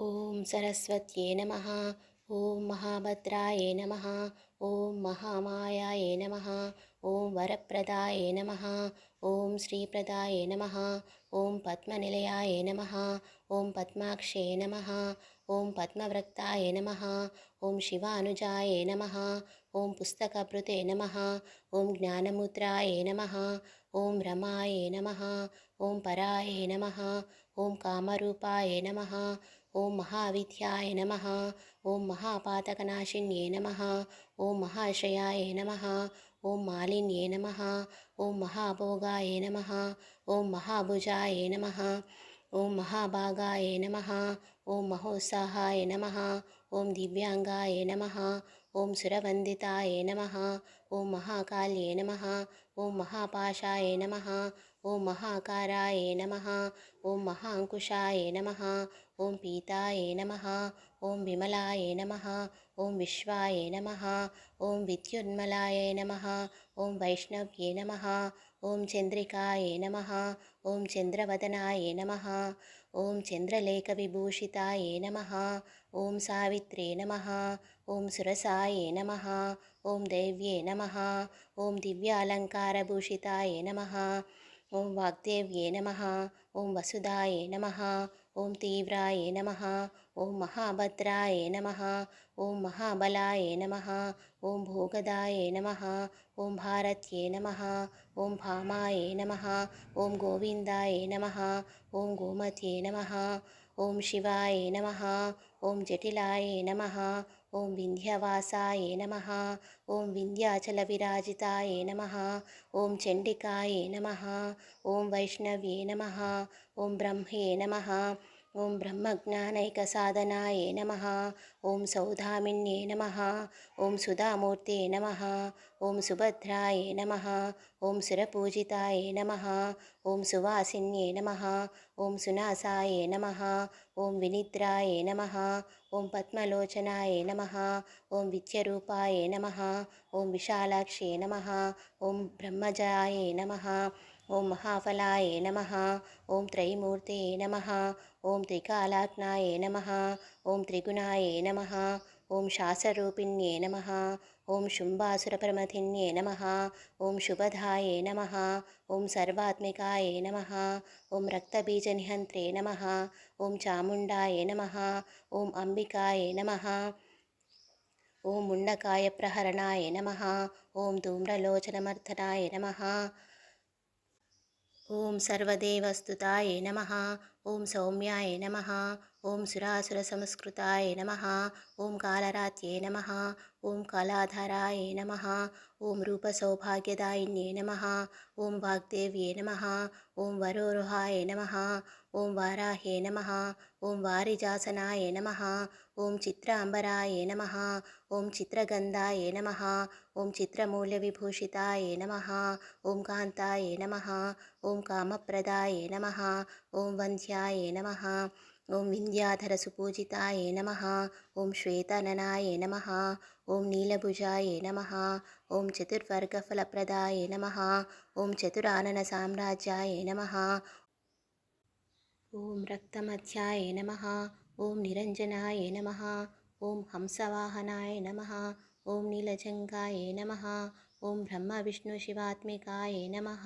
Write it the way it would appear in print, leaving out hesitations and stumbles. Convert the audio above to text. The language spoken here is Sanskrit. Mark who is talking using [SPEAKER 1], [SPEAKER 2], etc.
[SPEAKER 1] ॐ सरस्वत्यै नमः। ॐ महाभद्रायै नमः। ॐ महामायायै नमः। ॐ वरप्रदायै नमः। ॐ श्रीप्रदायै नमः। ॐ पद्मनिलयायै नमः। ॐ पद्माक्षये नमः। ॐ पद्मव्रक्तायै नमः। ॐ शिवानुजायै नमः। ॐ पुस्तकभृते नमः। ॐ ज्ञानमुद्रायै नमः। ॐ रमायै नमः। ॐ परायै नमः। ॐ कामरूपायै नमः। ॐ महाविद्याय नमः। ॐ महापातकनाशिन्ये नमः। ॐ महाश्रयाय नमः। ॐ मालिन्ये नमः। ॐ महाभोगाय नमः। ॐ महाभुजाय नमः। ॐ महाभागाय नमः। ॐ महोत्साहाय नमः। ॐ दिव्यांगाय नमः। ॐ सुरवन्दिताय नमः। ॐ महाकाल्ये नमः। ॐ महापाशाय नमः। ॐ महाकाराय नमः। ॐ महाङ्कुशाय नमः। ॐ पीताय नमः। ॐ विमलाय नमः। ॐ विश्वाय नमः। ॐ विद्युन्मलाय नमः। ॐ वैष्णव्ये नमः। ॐ चन्द्रिकाय नमः। ॐ चन्द्रवदनाय नमः। ॐ चन्द्रलेखविभूषिताय नमः। ॐ सावित्रे नमः। ॐ सुरसाय नमः। ॐ दैव्ये नमः। ॐ दिव्यालङ्कारभूषिताय नमः। ॐ वाग्देव्ये नमः। ॐ वसुधाय नमः। ॐ तीव्राय नमः। ॐ महाभद्राय नमः। ॐ महाबलाय नमः। ॐ भोगदाय नमः। ॐ भारत्ये नमः। ॐ भामाय नमः। ॐ गोविन्दाय नमः। ॐ गोमत्ये नमः। ॐ शिवाय नमः। ॐ जटिलाय नमः। ॐ विन्ध्यवासाय नमः। ॐ विन्ध्याचलविराजिताय नमः। ॐ चण्डिकाय नमः। ॐ वैष्णव्ये नमः। ॐ ब्रह्मे नमः। ॐ ब्रह्मज्ञानैकसाधनाय नमः। ॐ सौधामिन्ये नमः। ॐ सुधामूर्ते नमः। ॐ सुभद्राय नमः। ॐ सुरपूजिताय नमः। ॐ सुवासिन्ये नमः। ॐ सुनासाय नमः। ॐ विनिद्राय नमः। ॐ पद्मलोचनाय नमः। ॐ विद्यरूपाय नमः। ॐ विशालाक्षे नमः। ॐ ब्रह्मजाय नमः। ॐ महाफलाय नमः। ॐ त्रैमूर्ते नमः। ॐ त्रिकालाग्नाय नमः। ॐ त्रिगुणाय नमः। ॐ शासरूपिण्ये नमः। ॐ शुम्भासुरप्रमथिन्ये नमः। ॐ शुभदाय नमः। ॐ सर्वात्मिकाय नमः। ॐ रक्तबीजनिहन्त्रे नमः। ॐ चामुण्डाय नमः। ॐ अम्बिकाय नमः। ॐ मुण्डकायप्रहरणाय नमः। ॐ धूम्रलोचनमर्दनाय नमः। ॐ सर्वदेवस्तुताय नमः। ॐ सौम्याय नमः। ॐ सुरासुरसंस्कृताय नमः। ॐ कालरात्ये नमः। ॐ कलाधराय नमः। ॐ रूपसौभाग्यदायिन्ये नमः। ॐ वाग्देव्ये नमः। ॐ वरोरुहाय नमः। ॐ वाराहे नमः। ॐ वारिजासनाय नमः। ॐ चित्राम्बराय नमः। ॐ चित्रगन्धाय नमः। ॐ चित्रमूल्यविभूषिताय नमः। ॐ कान्ताय नमः। ॐ कामप्रदाय नमः। ॐ वन्द्याय नमः। ॐ विन्ध्याधरसुपूजिताय नमः। ॐ श्वेताननाय नमः। ॐ नीलभुजाय नमः। ॐ चतुर्वर्गफलप्रदाय नमः। ॐ चतुराननसाम्राज्याय नमः। ॐ रक्तमध्याय नमः। ॐ निरञ्जनाय नमः। ॐ हंसवाहनाय नमः। ॐ नीलजङ्गाय नमः। ॐ ब्रह्मविष्णुशिवात्मिकाय नमः।